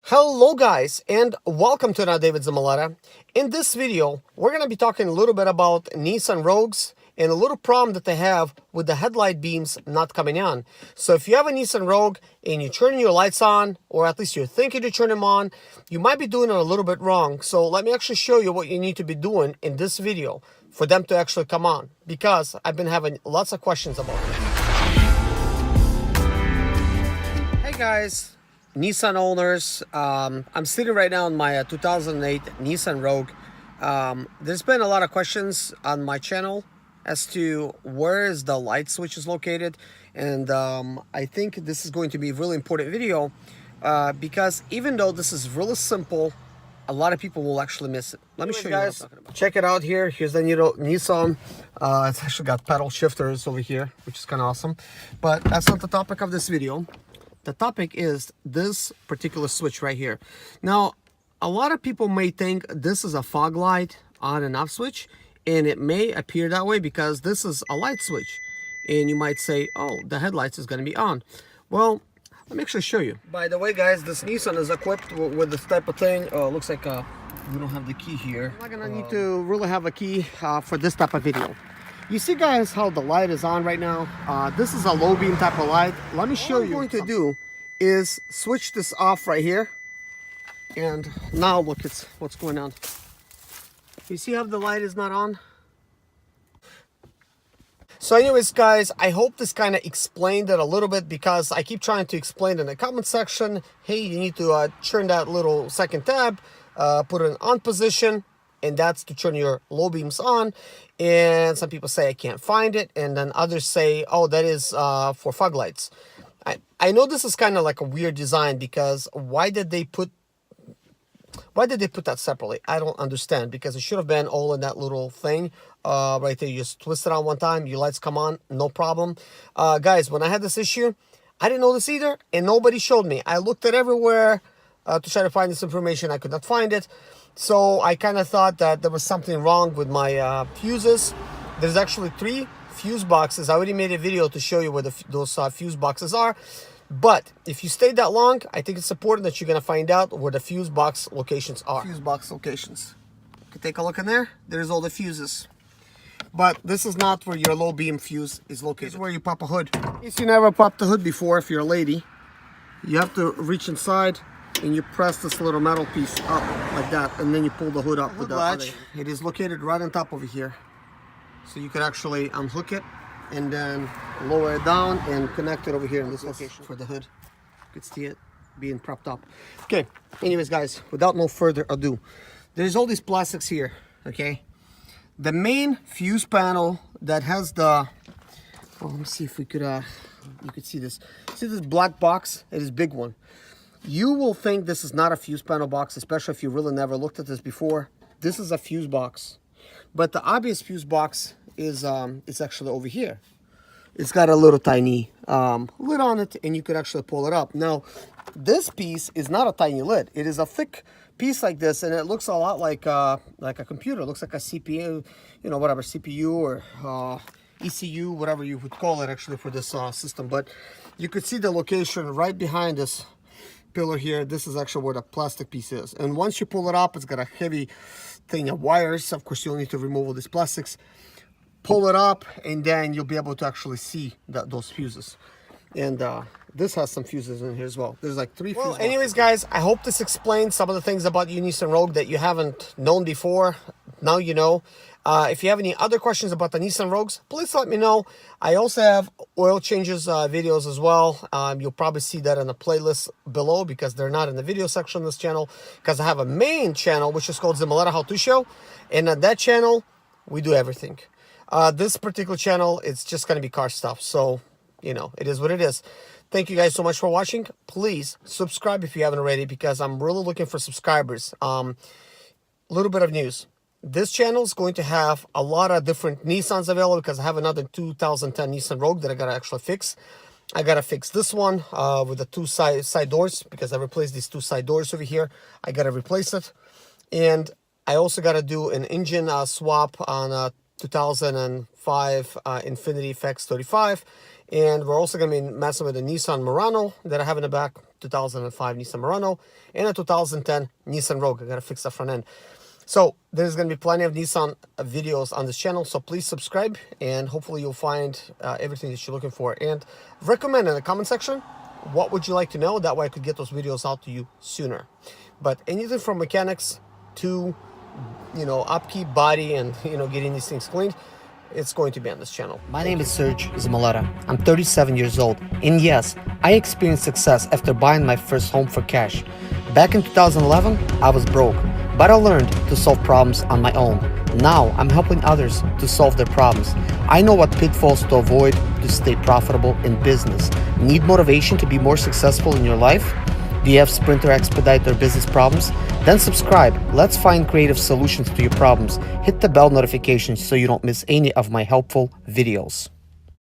Hello guys, and welcome to another David ZIMALETA. In this video, we're going to be talking a little bit about Nissan Rogues and a little problem that they have with the headlight beams not coming on. So if you have a Nissan Rogue and you're turning your lights on, or at least you're thinking to turn them on, you might be doing it a little bit wrong. So let me actually show you what you need to be doing in this video for them to actually come on, because I've been having lots of questions about it. Hey guys. Nissan owners, I'm sitting right now in my 2008 Nissan Rogue. There's been a lot of questions on my channel as to where is the light switch is located, and I think this is going to be a really important video because even though this is really simple, a lot of people will actually miss it. Let me show you guys. What I'm talking about. Check it out here. Here's the Nissan. It's actually got pedal shifters over here, which is kind of awesome. But that's not the topic of this video. The topic is this particular switch right here. Now, a lot of people may think this is a fog light on and off switch, and it may appear that way because this is a light switch. And you might say, oh, the headlights is going to be on. Well, let me actually show you. By the way, guys, this Nissan is equipped with this type of thing. Looks like we don't have the key here. I'm not going to need to really have a key for this type of video. You see, guys, how the light is on right now? This is a low beam type of light. Let me show you. What I'm going to do is switch this off right here. And now look at what's going on. You see how the light is not on? So anyways, guys, I hope this kind of explained it a little bit, because I keep trying to explain in the comment section, hey, you need to turn that little second tab, put it in on position, and that's to turn your low beams on. And some people say I can't find it, and then others say, oh, that is for fog lights. I know this is kind of like a weird design, because why did they put that separately? I don't understand, because it should have been all in that little thing right there. You just twist it on one time, your lights come on, no problem. Guys, when I had this issue, I didn't know this either, and nobody showed me. I looked at everywhere to try to find this information. I could not find it. So I kind of thought that there was something wrong with my fuses. There's actually 3 fuse boxes. I already made a video to show you where those fuse boxes are. But if you stayed that long, I think it's important that you're going to find out where the fuse box locations are. Fuse box locations. You can take a look in there. There's all the fuses. But this is not where your low beam fuse is located. This is where you pop a hood. In case you never popped the hood before, if you're a lady, you have to reach inside and you press this little metal piece up like that, and then you pull the hood up with the latch. It is located right on top over here. So you can actually unhook it and then lower it down and connect it over here in this location for the hood. You can see it being propped up. Okay, anyways, guys, without no further ado, there's all these plastics here, okay? The main fuse panel that has the, well, let me see if we could, you could see this. See this black box? It is a big one. You will think this is not a fuse panel box, especially if you really never looked at this before. This is a fuse box. But the obvious fuse box is it's actually over here. It's got a little tiny lid on it, and you could actually pull it up. Now, this piece is not a tiny lid. It is a thick piece like this, and it looks a lot like a computer. It looks like a CPU, you know, whatever, CPU or ECU, whatever you would call it actually for this system. But you could see the location right behind this pillar here. This is actually where the plastic piece is, and once you pull it up, it's got a heavy thing of wires. Of course, you'll need to remove all these plastics, pull it up, and then you'll be able to actually see those fuses. And this has some fuses in here as well. There's like 3 fuses. Well, anyways, guys, I hope this explains some of the things about your Nissan Rogue that you haven't known before. Now you know. If you have any other questions about the Nissan Rogues, please let me know. I also have oil changes videos as well. You'll probably see that in the playlist below, because they're not in the video section of this channel, because I have a main channel which is called ZIMALETA How To Show, and on that channel we do everything. This particular channel, it's just going to be car stuff, so you know, it is what it is. Thank you guys so much for watching. Please subscribe if you haven't already, because I'm really looking for subscribers. Little bit of news. This channel is going to have a lot of different Nissans available, because I have another 2010 Nissan Rogue that I got to actually fix. I got to fix this one with the 2 side doors, because I replaced these 2 side doors over here. I got to replace it. And I also got to do an engine swap on a 2005 Infiniti FX35. And we're also going to be messing with the Nissan Murano that I have in the back, 2005 Nissan Murano, and a 2010 Nissan Rogue. I gotta fix the front end. So there's going to be plenty of Nissan videos on this channel, so please subscribe, and hopefully you'll find everything that you're looking for. And recommend in the comment section, what would you like to know? That way I could get those videos out to you sooner. But anything from mechanics to, you know, upkeep, body, and, you know, getting these things cleaned, it's going to be on this channel. My name is Serge ZIMALETA. I'm 37 years old, and yes, I experienced success after buying my first home for cash. Back in 2011, I was broke, but I learned to solve problems on my own. Now I'm helping others to solve their problems. I know what pitfalls to avoid to stay profitable in business. Need motivation to be more successful in your life? Do you have Sprinter expedite their business problems? Then subscribe. Let's find creative solutions to your problems. Hit the bell notification so you don't miss any of my helpful videos.